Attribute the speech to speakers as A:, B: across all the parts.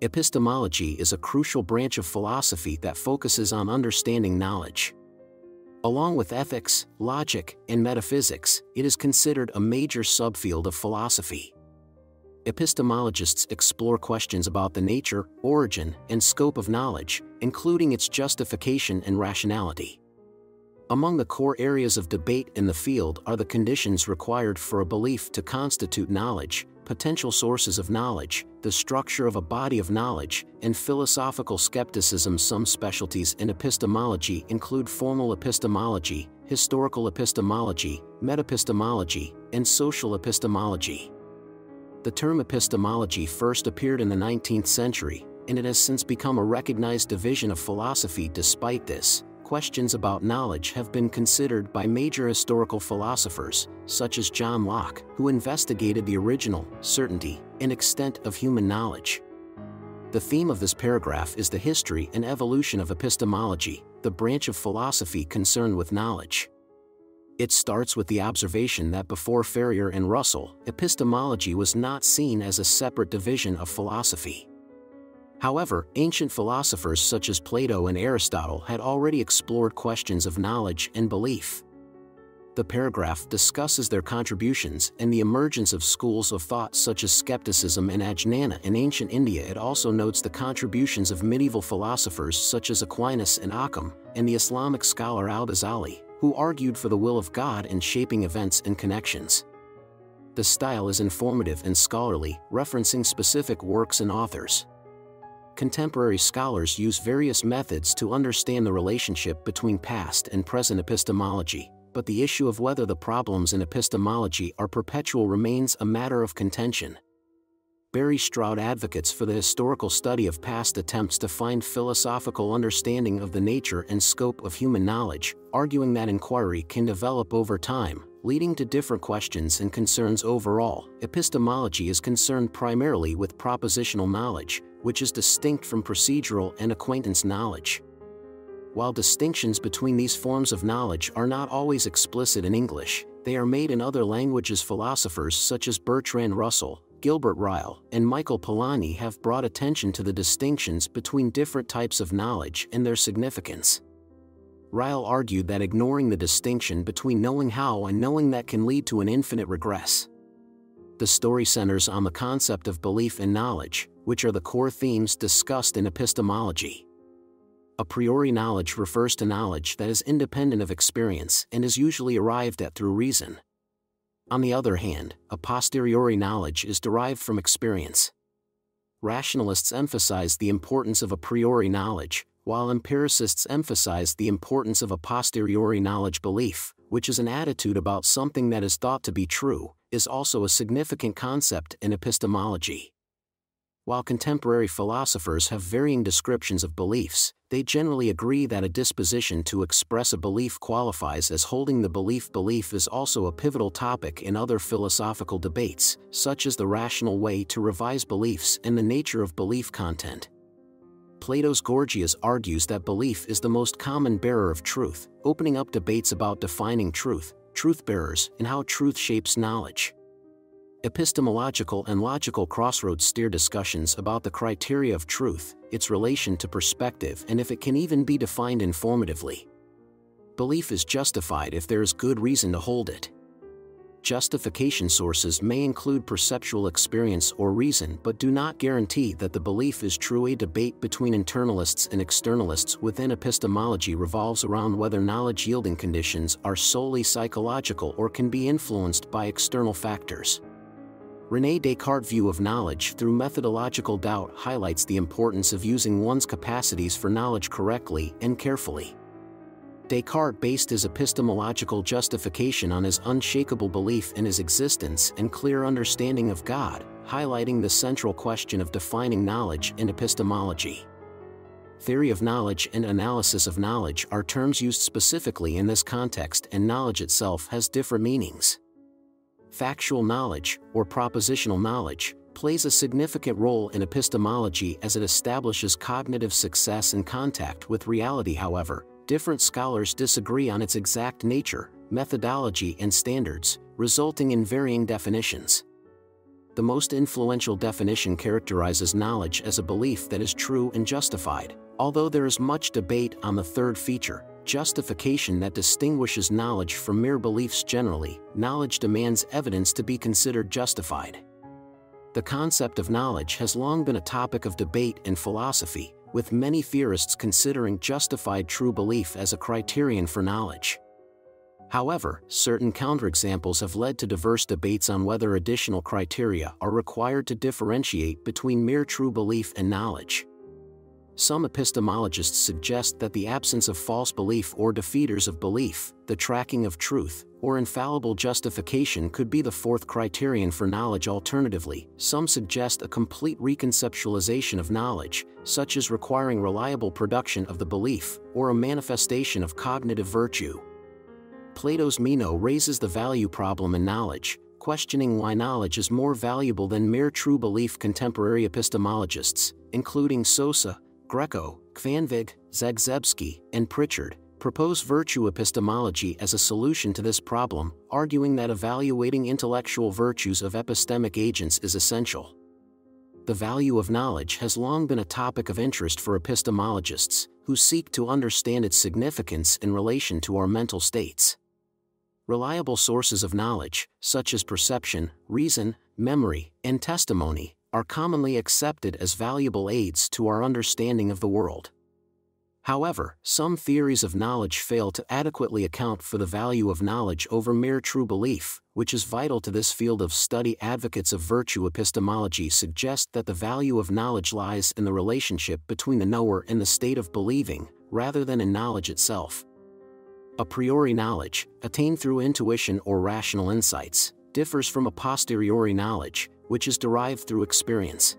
A: Epistemology is a crucial branch of philosophy that focuses on understanding knowledge. Along with ethics, logic, and metaphysics, it is considered a major subfield of philosophy. Epistemologists explore questions about the nature, origin, and scope of knowledge, including its justification and rationality. Among the core areas of debate in the field are the conditions required for a belief to constitute knowledge, potential sources of knowledge, the structure of a body of knowledge, and philosophical skepticism. Some specialties in epistemology include formal epistemology, historical epistemology, metapistemology, and social epistemology. The term epistemology first appeared in the 19th century, and it has since become a recognized division of philosophy. Despite this, questions about knowledge have been considered by major historical philosophers, such as John Locke, who investigated the original, certainty, and extent of human knowledge. The theme of this paragraph is the history and evolution of epistemology, the branch of philosophy concerned with knowledge. It starts with the observation that before Ferrier and Russell, epistemology was not seen as a separate division of philosophy. However, ancient philosophers such as Plato and Aristotle had already explored questions of knowledge and belief. The paragraph discusses their contributions and the emergence of schools of thought such as skepticism and Ajnana in ancient India. It also notes the contributions of medieval philosophers such as Aquinas and Occam, and the Islamic scholar al-Ghazali, who argued for the will of God in shaping events and connections. The style is informative and scholarly, referencing specific works and authors. Contemporary scholars use various methods to understand the relationship between past and present epistemology, but the issue of whether the problems in epistemology are perpetual remains a matter of contention. Barry Stroud advocates for the historical study of past attempts to find philosophical understanding of the nature and scope of human knowledge, arguing that inquiry can develop over time, leading to different questions and concerns. Overall, epistemology is concerned primarily with propositional knowledge, which is distinct from procedural and acquaintance knowledge. While distinctions between these forms of knowledge are not always explicit in English, they are made in other languages. Philosophers such as Bertrand Russell, Gilbert Ryle, and Michael Polanyi have brought attention to the distinctions between different types of knowledge and their significance. Ryle argued that ignoring the distinction between knowing how and knowing that can lead to an infinite regress. The story centers on the concept of belief and knowledge, which are the core themes discussed in epistemology. A priori knowledge refers to knowledge that is independent of experience and is usually arrived at through reason. On the other hand, a posteriori knowledge is derived from experience. Rationalists emphasize the importance of a priori knowledge, while empiricists emphasize the importance of a posteriori knowledge. Belief, which is an attitude about something that is thought to be true, is also a significant concept in epistemology. While contemporary philosophers have varying descriptions of beliefs, they generally agree that a disposition to express a belief qualifies as holding the belief. Belief is also a pivotal topic in other philosophical debates, such as the rational way to revise beliefs and the nature of belief content. Plato's Gorgias argues that belief is the most common bearer of truth, opening up debates about defining truth, truth-bearers, and how truth shapes knowledge. Epistemological and logical crossroads steer discussions about the criteria of truth, its relation to perspective, and if it can even be defined informatively. Belief is justified if there is good reason to hold it. Justification sources may include perceptual experience or reason but do not guarantee that the belief is true. A debate between internalists and externalists within epistemology revolves around whether knowledge-yielding conditions are solely psychological or can be influenced by external factors. René Descartes' view of knowledge through methodological doubt highlights the importance of using one's capacities for knowledge correctly and carefully. Descartes based his epistemological justification on his unshakable belief in his existence and clear understanding of God, highlighting the central question of defining knowledge in epistemology. Theory of knowledge and analysis of knowledge are terms used specifically in this context, and knowledge itself has different meanings. Factual knowledge, or propositional knowledge, plays a significant role in epistemology as it establishes cognitive success and contact with reality. However, different scholars disagree on its exact nature, methodology, and standards, resulting in varying definitions. The most influential definition characterizes knowledge as a belief that is true and justified. Although there is much debate on the third feature, justification, that distinguishes knowledge from mere beliefs. Generally, knowledge demands evidence to be considered justified. The concept of knowledge has long been a topic of debate in philosophy, with many theorists considering justified true belief as a criterion for knowledge. However, certain counterexamples have led to diverse debates on whether additional criteria are required to differentiate between mere true belief and knowledge. Some epistemologists suggest that the absence of false belief or defeaters of belief, the tracking of truth, or infallible justification could be the fourth criterion for knowledge. Alternatively, some suggest a complete reconceptualization of knowledge, such as requiring reliable production of the belief, or a manifestation of cognitive virtue. Plato's Meno raises the value problem in knowledge, questioning why knowledge is more valuable than mere true belief. Contemporary epistemologists, including Sosa, Greco, Kvanvig, Zagzebski, and Pritchard, propose virtue epistemology as a solution to this problem, arguing that evaluating intellectual virtues of epistemic agents is essential. The value of knowledge has long been a topic of interest for epistemologists, who seek to understand its significance in relation to our mental states. Reliable sources of knowledge, such as perception, reason, memory, and testimony, are commonly accepted as valuable aids to our understanding of the world. However, some theories of knowledge fail to adequately account for the value of knowledge over mere true belief, which is vital to this field of study. Advocates of virtue epistemology suggest that the value of knowledge lies in the relationship between the knower and the state of believing, rather than in knowledge itself. A priori knowledge, attained through intuition or rational insights, differs from a posteriori knowledge, which is derived through experience.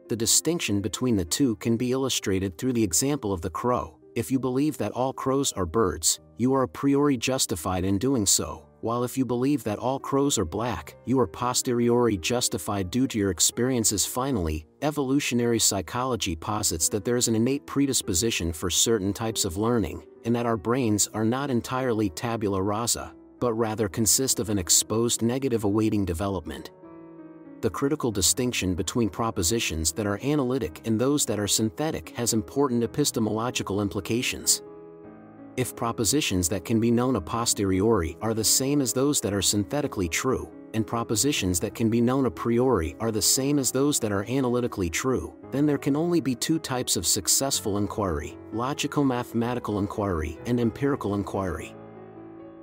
A: The distinction between the two can be illustrated through the example of the crow. If you believe that all crows are birds, you are a priori justified in doing so, while if you believe that all crows are black, you are posteriori justified due to your experiences. Finally, evolutionary psychology posits that there is an innate predisposition for certain types of learning, and that our brains are not entirely tabula rasa, but rather consist of an exposed negative awaiting development. The critical distinction between propositions that are analytic and those that are synthetic has important epistemological implications. If propositions that can be known a posteriori are the same as those that are synthetically true, and propositions that can be known a priori are the same as those that are analytically true, then there can only be two types of successful inquiry: logico-mathematical inquiry and empirical inquiry.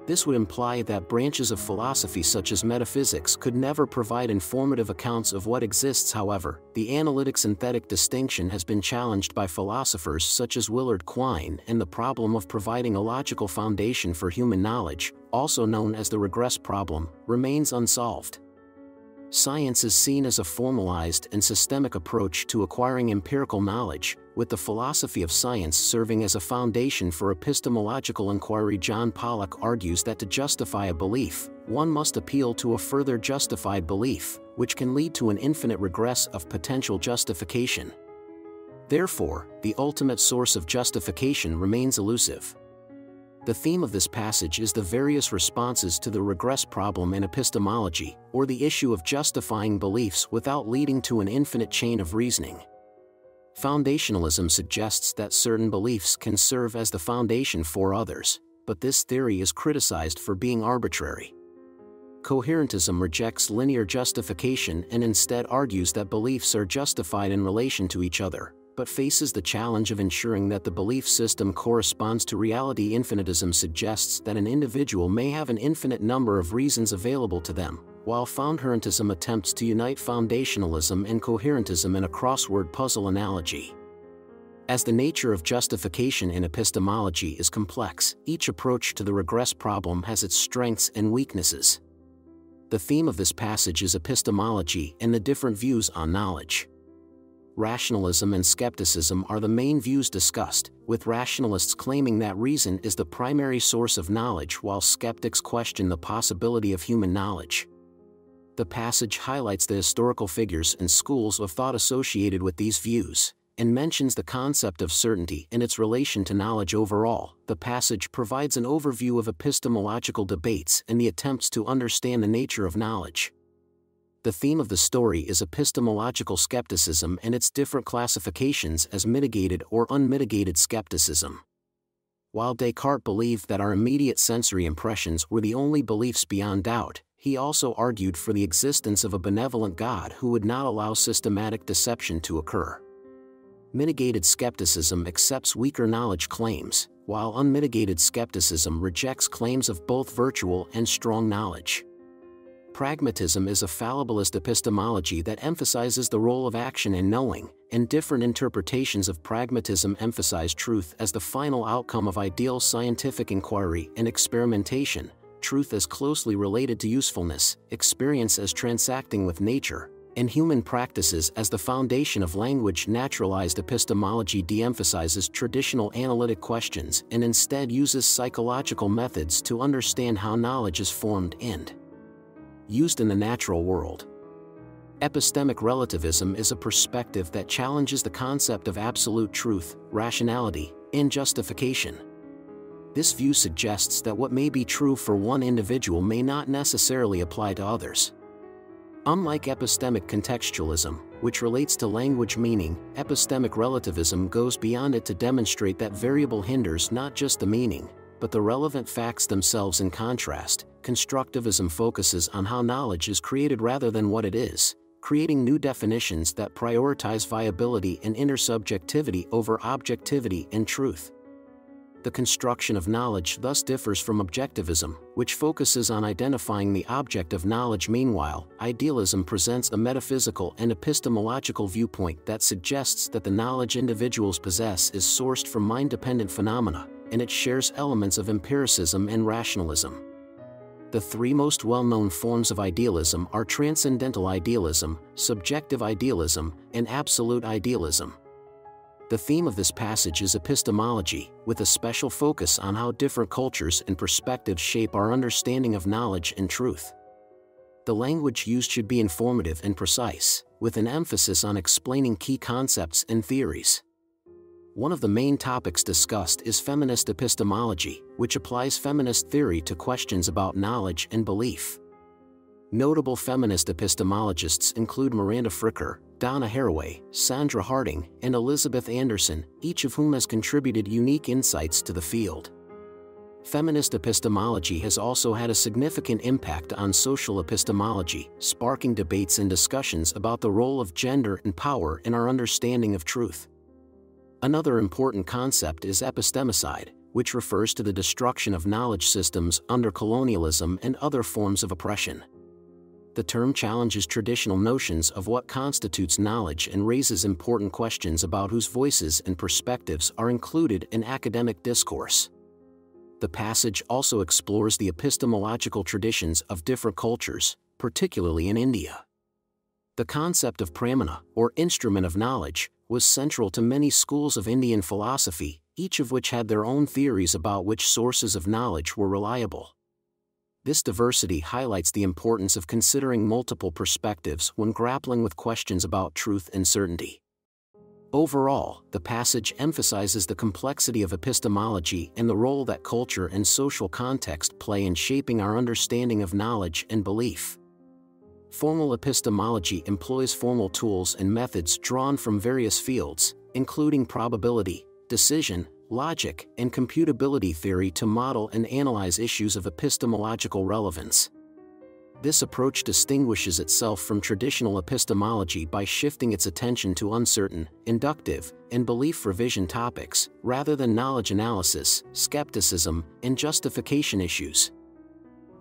A: This would imply that branches of philosophy such as metaphysics could never provide informative accounts of what exists. However, the analytic-synthetic distinction has been challenged by philosophers such as Willard Quine, and the problem of providing a logical foundation for human knowledge, also known as the regress problem, remains unsolved. Science is seen as a formalized and systemic approach to acquiring empirical knowledge, with the philosophy of science serving as a foundation for epistemological inquiry. John Pollock argues that to justify a belief, one must appeal to a further justified belief, which can lead to an infinite regress of potential justification. Therefore, the ultimate source of justification remains elusive. The theme of this passage is the various responses to the regress problem in epistemology, or the issue of justifying beliefs without leading to an infinite chain of reasoning. Foundationalism suggests that certain beliefs can serve as the foundation for others, but this theory is criticized for being arbitrary. Coherentism rejects linear justification and instead argues that beliefs are justified in relation to each other, but faces the challenge of ensuring that the belief system corresponds to reality. Infinitism suggests that an individual may have an infinite number of reasons available to them, while foundherentism attempts to unite foundationalism and coherentism in a crossword puzzle analogy. As the nature of justification in epistemology is complex, each approach to the regress problem has its strengths and weaknesses. The theme of this passage is epistemology and the different views on knowledge. Rationalism and skepticism are the main views discussed, with rationalists claiming that reason is the primary source of knowledge while skeptics question the possibility of human knowledge. The passage highlights the historical figures and schools of thought associated with these views, and mentions the concept of certainty and its relation to knowledge overall. The passage provides an overview of epistemological debates and the attempts to understand the nature of knowledge. The theme of the story is epistemological skepticism and its different classifications as mitigated or unmitigated skepticism. While Descartes believed that our immediate sensory impressions were the only beliefs beyond doubt, he also argued for the existence of a benevolent God who would not allow systematic deception to occur. Mitigated skepticism accepts weaker knowledge claims, while unmitigated skepticism rejects claims of both virtual and strong knowledge. Pragmatism is a fallibilist epistemology that emphasizes the role of action in knowing, and different interpretations of pragmatism emphasize truth as the final outcome of ideal scientific inquiry and experimentation, truth as closely related to usefulness, experience as transacting with nature, and human practices as the foundation of language. Naturalized epistemology de-emphasizes traditional analytic questions and instead uses psychological methods to understand how knowledge is formed and used in the natural world. Epistemic relativism is a perspective that challenges the concept of absolute truth, rationality, and justification. This view suggests that what may be true for one individual may not necessarily apply to others. Unlike epistemic contextualism, which relates to language meaning, epistemic relativism goes beyond it to demonstrate that variable hinders not just the meaning, but the relevant facts themselves. In contrast, constructivism focuses on how knowledge is created rather than what it is, creating new definitions that prioritize viability and intersubjectivity over objectivity and truth. The construction of knowledge thus differs from objectivism, which focuses on identifying the object of knowledge. Meanwhile, idealism presents a metaphysical and epistemological viewpoint that suggests that the knowledge individuals possess is sourced from mind-dependent phenomena, and it shares elements of empiricism and rationalism. The three most well-known forms of idealism are transcendental idealism, subjective idealism, and absolute idealism. The theme of this passage is epistemology, with a special focus on how different cultures and perspectives shape our understanding of knowledge and truth. The language used should be informative and precise, with an emphasis on explaining key concepts and theories. One of the main topics discussed is feminist epistemology, which applies feminist theory to questions about knowledge and belief. Notable feminist epistemologists include Miranda Fricker, Donna Haraway, Sandra Harding, and Elizabeth Anderson, each of whom has contributed unique insights to the field. Feminist epistemology has also had a significant impact on social epistemology, sparking debates and discussions about the role of gender and power in our understanding of truth. Another important concept is epistemicide, which refers to the destruction of knowledge systems under colonialism and other forms of oppression. The term challenges traditional notions of what constitutes knowledge and raises important questions about whose voices and perspectives are included in academic discourse. The passage also explores the epistemological traditions of different cultures, particularly in India. The concept of pramana, or instrument of knowledge, was central to many schools of Indian philosophy, each of which had their own theories about which sources of knowledge were reliable. This diversity highlights the importance of considering multiple perspectives when grappling with questions about truth and certainty. Overall, the passage emphasizes the complexity of epistemology and the role that culture and social context play in shaping our understanding of knowledge and belief. Formal epistemology employs formal tools and methods drawn from various fields, including probability, decision, logic, and computability theory to model and analyze issues of epistemological relevance. This approach distinguishes itself from traditional epistemology by shifting its attention to uncertain, inductive, and belief revision topics, rather than knowledge analysis, skepticism, and justification issues.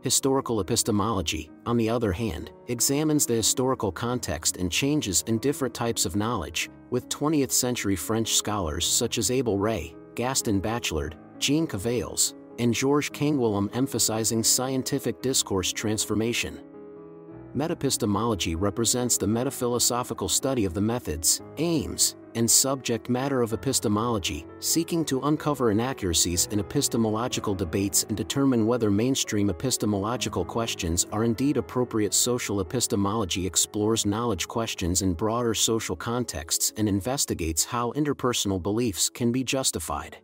A: Historical epistemology, on the other hand, examines the historical context and changes in different types of knowledge, with 20th-century French scholars such as Abel Ray, Gaston Bachelard, Jean Cavaillés, and Georges Canguilhem emphasizing scientific discourse transformation. Metaepistemology represents the metaphilosophical study of the methods, aims, and subject matter of epistemology, seeking to uncover inaccuracies in epistemological debates and determine whether mainstream epistemological questions are indeed appropriate. Social epistemology explores knowledge questions in broader social contexts and investigates how interpersonal beliefs can be justified.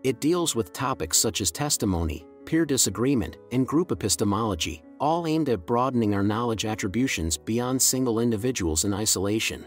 A: It deals with topics such as testimony, peer disagreement, and group epistemology, all aimed at broadening our knowledge attributions beyond single individuals in isolation.